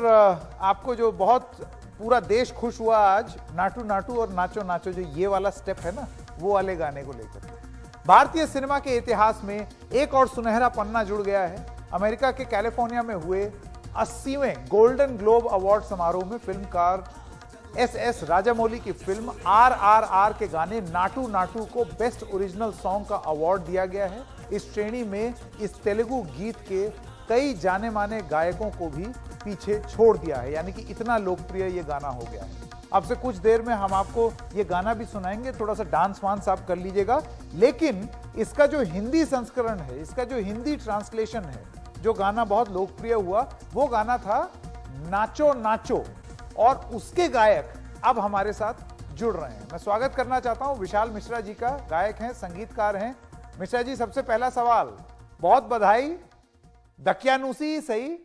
आपको जो बहुत पूरा देश खुश हुआ आज, नाटू नाटू और नाचो नाचो, जो ये वाला स्टेप है ना, वो वाले गाने को लेकर भारतीय सिनेमा के इतिहास में एक और सुनहरा पन्ना जुड़ गया है। अमेरिका के कैलिफोर्निया में हुए 80वें गोल्डन ग्लोब अवार्ड समारोह में फिल्मकार एस राजामौली की फिल्म RRR के गाने नाटू नाटू को बेस्ट ओरिजिनल सॉन्ग का अवार्ड दिया गया है। इस श्रेणी में इस तेलुगु गीत के कई जाने माने गायकों को भी पीछे छोड़ दिया है, यानी कि इतना लोकप्रिय ये गाना हो गया है। अब से कुछ देर में हम आपको ये गाना भी सुनाएंगे, थोड़ा सा डांस वांस आप कर लीजिएगा। लेकिन इसका जो हिंदी संस्करण है, इसका जो हिंदी ट्रांसलेशन है, जो गाना बहुत लोकप्रिय हुआ, वो गाना था नाचो नाचो, और उसके गायक अब हमारे साथ जुड़ रहे हैं। मैं स्वागत करना चाहता हूं विशाल मिश्रा जी का। गायक हैं, संगीतकार हैं। मिश्रा जी, सबसे पहला सवाल, बहुत बधाई, दकियानूसी सही,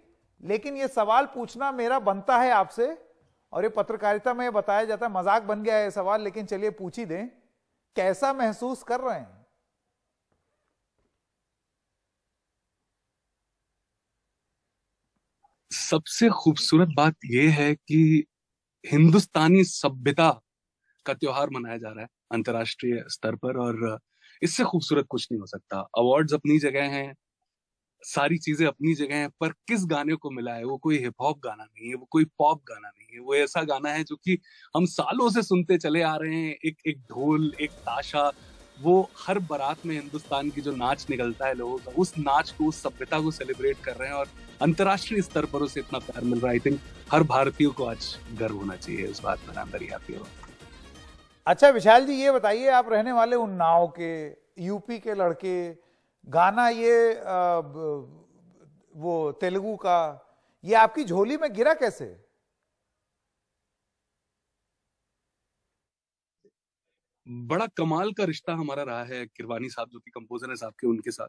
लेकिन ये सवाल पूछना मेरा बनता है आपसे, और ये पत्रकारिता में बताया जाता है, मजाक बन गया है ये सवाल, लेकिन चलिए पूछ ही दें, कैसा महसूस कर रहे हैं? सबसे खूबसूरत बात यह है कि हिंदुस्तानी सभ्यता का त्योहार मनाया जा रहा है अंतर्राष्ट्रीय स्तर पर, और इससे खूबसूरत कुछ नहीं हो सकता। अवार्ड्स अपनी जगह हैं, सारी चीजें अपनी जगह हैं, पर किस गाने को मिला है, वो कोई हिप हॉप गाना नहीं है, वो कोई पॉप गाना नहीं है, वो ऐसा गाना है जो कि हम सालों से सुनते चले आ रहे हैं। एक एक ढोल, एक ताशा, वो हर बारात में हिंदुस्तान की जो नाच निकलता है लोगों का, उस नाच को, उस सभ्यता को सेलिब्रेट कर रहे हैं, और अंतर्राष्ट्रीय स्तर पर उसे इतना प्यार मिल रहा है। आई थिंक हर भारतीय को आज गर्व होना चाहिए इस बात में, अंदर ही आती है। अच्छा विशाल जी, ये बताइए, आप रहने वाले उन्नाव के, यूपी के लड़के, गाना ये वो तेलुगु का, ये आपकी झोली में गिरा कैसे? बड़ा कमाल का रिश्ता हमारा रहा है किरवानी साहब जो कि कंपोजर है साहब के, उनके साथ।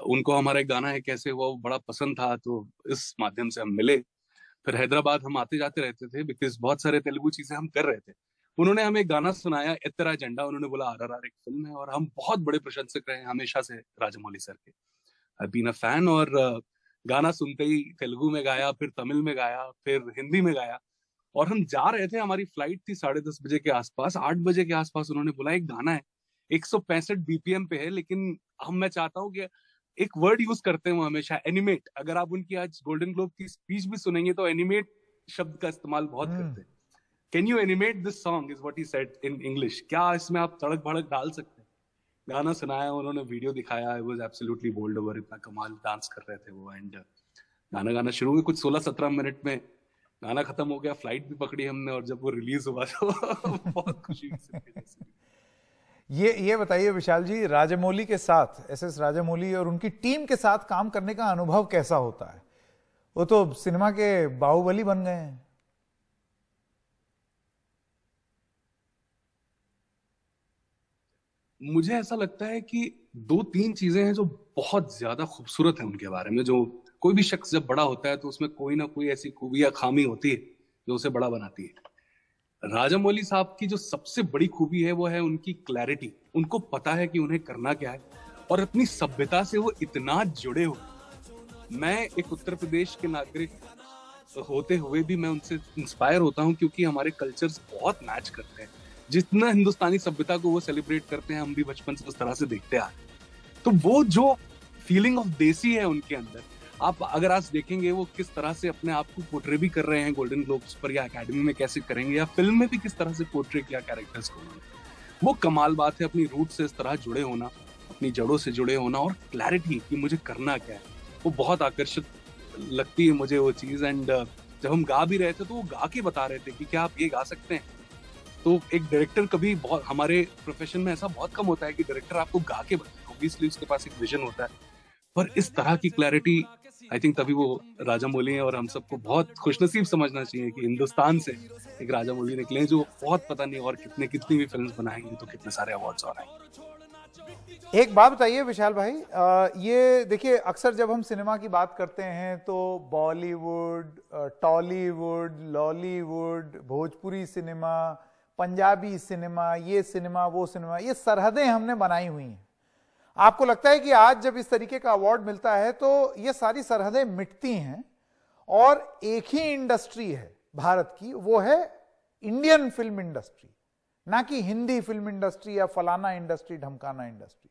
उनको हमारा एक गाना है कैसे हुआ वो बड़ा पसंद था, तो इस माध्यम से हम मिले। फिर हैदराबाद हम आते जाते रहते थे, बिकॉज बहुत सारे तेलुगु चीजें हम कर रहे थे। उन्होंने हमें एक गाना सुनाया, एत्तरा एजेंडा, उन्होंने बोला RRR एक फिल्म है, और हम बहुत बड़े प्रशंसक रहे हमेशा से राजामौली सर के। आई बीन अ फैन, और गाना सुनते ही तेलुगु में गाया, फिर तमिल में गाया, फिर हिंदी में गाया। और हम जा रहे थे, हमारी फ्लाइट थी 10:30 बजे के आसपास, 8 बजे के आसपास उन्होंने बोला एक गाना है, 165 BPM पे है, लेकिन मैं चाहता हूँ कि एक वर्ड यूज करते हैं वो हमेशा, एनिमेट। अगर आप उनकी आज गोल्डन ग्लोब की स्पीच भी सुनेंगे तो एनिमेट शब्द का इस्तेमाल बहुत करते हैं। Can you animate this song is what he said in English, क्या इसमें आप तड़क भड़क डाल सकते हैं? गाना सुनाया, उन्होंने वीडियो दिखाया, I was absolutely bowled over, इतना कमाल डांस कर रहे थे वो। एंड गाना शुरू हुए, कुछ 16-17 मिनट में गाना खत्म हो गया, फ्लाइट भी पकड़ी हमने, और जब वो रिलीज हुआ तो बहुत खुशी हुई। ये बताइए विशाल जी, राजामौली के साथ, SS राजामौली और उनकी टीम के साथ काम करने का अनुभव कैसा होता है? वो तो सिनेमा के बाहुबली बन गए हैं। मुझे ऐसा लगता है कि 2-3 चीजें हैं जो बहुत ज्यादा खूबसूरत है उनके बारे में। जो कोई भी शख्स जब बड़ा होता है तो उसमें कोई ना कोई ऐसी खूबी या खामी होती है जो उसे बड़ा बनाती है। राजामौली साहब की जो सबसे बड़ी खूबी है वो है उनकी क्लैरिटी। उनको पता है कि उन्हें करना क्या है, और अपनी सभ्यता से वो इतना जुड़े हुए। मैं एक उत्तर प्रदेश के नागरिक होते हुए भी मैं उनसे इंस्पायर होता हूँ, क्योंकि हमारे कल्चर्स बहुत मैच करते हैं। जितना हिंदुस्तानी सभ्यता को वो सेलिब्रेट करते हैं, हम भी बचपन से उस तरह से देखते आ रहे हैं। तो वो जो फीलिंग ऑफ देसी है उनके अंदर, आप अगर आज देखेंगे वो किस तरह से अपने आप को पोर्ट्रे भी कर रहे हैं गोल्डन ग्लोब्स पर, या एकेडमी में कैसे करेंगे, या फिल्म में भी किस तरह से पोर्ट्रे किया कैरेक्टर्स को, वो कमाल बात है। अपनी रूट से इस तरह जुड़े होना, अपनी जड़ों से जुड़े होना, और क्लैरिटी कि मुझे करना क्या है, वो बहुत आकर्षित लगती है मुझे वो चीज। एंड जब हम गा भी रहे थे तो वो गा के बता रहे थे कि क्या आप ये गा सकते हैं। तो एक डायरेक्टर कभी, बहुत हमारे प्रोफेशन में ऐसा बहुत कम होता है कि डायरेक्टर आपको गा के बताए, ऑब्वियसली उसके पास एक विजन होता है, पर इस तरह की क्लैरिटी आई थिंक तभी वो राजामौली है। और हम सबको बहुत खुशनसीब समझना चाहिए कि हिंदुस्तान से एक राजामौली निकले, जो बहुत पता नहीं और कितनी भी फिल्म्स बनाएंगे तो कितने सारे अवार्ड्स और आएंगे। एक बात बताइए विशाल भाई, ये देखिए, अक्सर जब हम सिनेमा की बात करते हैं तो बॉलीवुड, टॉलीवुड, लॉलीवुड, भोजपुरी सिनेमा, पंजाबी सिनेमा, ये सिनेमा, वो सिनेमा, ये सरहदें हमने बनाई हुई हैं। आपको लगता है कि आज जब इस तरीके का अवार्ड मिलता है तो ये सारी सरहदें मिटती हैं और एक ही इंडस्ट्री है भारत की, वो है इंडियन फिल्म इंडस्ट्री, ना कि हिंदी फिल्म इंडस्ट्री या फलाना इंडस्ट्री ढमकाना इंडस्ट्री।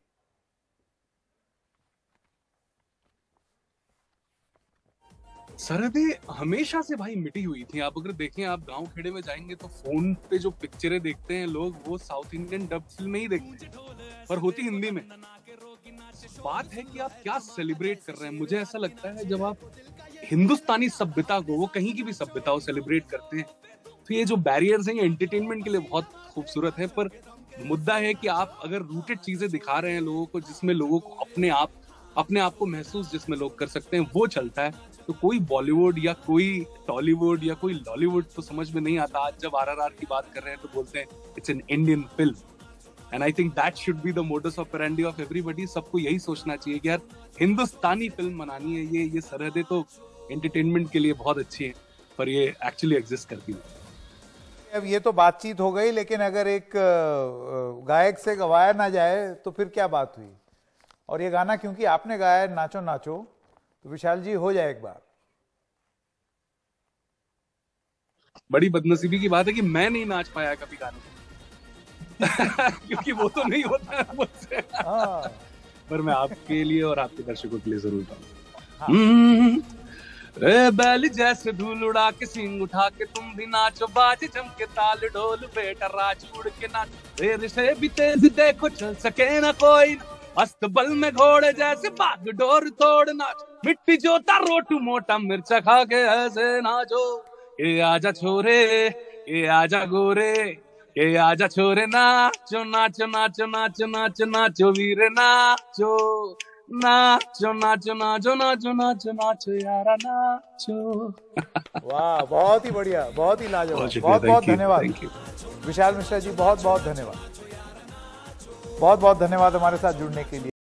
सरहदें हमेशा से भाई मिटी हुई थी। आप अगर देखें, आप गांव खेड़े में जाएंगे तो फोन पे जो पिक्चरें देखते हैं लोग, वो साउथ इंडियन डब फिल्म ही देखते हैं, पर होती हिंदी में। बात है कि आप क्या सेलिब्रेट कर रहे हैं। मुझे ऐसा लगता है जब आप हिंदुस्तानी सभ्यता को, वो कहीं की भी सभ्यता को सेलिब्रेट करते हैं, तो ये जो बैरियर्स हैं ये एंटरटेनमेंट के लिए बहुत खूबसूरत है। पर मुद्दा है कि आप अगर रूटेड चीजें दिखा रहे हैं लोगों को, जिसमें लोगों को अपने आप को महसूस जिसमें लोग कर सकते हैं, वो चलता है। तो कोई बॉलीवुड या कोई टॉलीवुड या कोई लॉलीवुड तो समझ में नहीं आता। आज जब आरआरआर की बात कर रहे हैं तो बोलते हैं it's an Indian film, and I think that should be the modus operandi of everybody. सबको यही सोचना चाहिए कि यार हिंदुस्तानी फिल्म बनानी है। ये सरहदें तो एंटरटेनमेंट के लिए बहुत अच्छी है, पर ये एक्चुअली एग्जिस्ट करती है। अब ये तो बातचीत हो गई, लेकिन अगर एक गायक से गवाया ना जाए तो फिर क्या बात हुई। और ये गाना क्योंकि आपने गाया है नाचो नाचो, तो विशाल जी हो जाए एक बार। बड़ी बदनसीबी की बात है कि मैं नहीं नाच पाया कभी गाने क्योंकि वो तो नहीं होता है मुझसे। पर मैं आपके लिए और आपके दर्शकों के लिए जरूर गाऊंगा। रे बैल जैसे धूल उड़ा के सींग उठा के तुम भी नाचो, बाज जम के ताल ढोल बेटा राज उड़ के नाच। रेल से भी तेज देखो चल सके ना कोई, अस्तबल में घोड़े जैसे बाग डोर तोड़ नाच। मिट्टी जोता रोटू मोटा मिर्चा खा के ऐसे नाचो। ये आजा छोरे, ये आजा गोरे, ये आजा छोरे, नाचो नाचो नाचो नाचो नाचो नाचो वीरे, नाचो नाचो नाचो नाचो नाचो नाचो नाचो यारा नाचो। वाह, बहुत ही बढ़िया, बहुत ही लाजवाब। बहुत बहुत धन्यवाद विशाल मिश्रा जी, बहुत बहुत धन्यवाद। बहुत बहुत धन्यवाद हमारे साथ जुड़ने के लिए।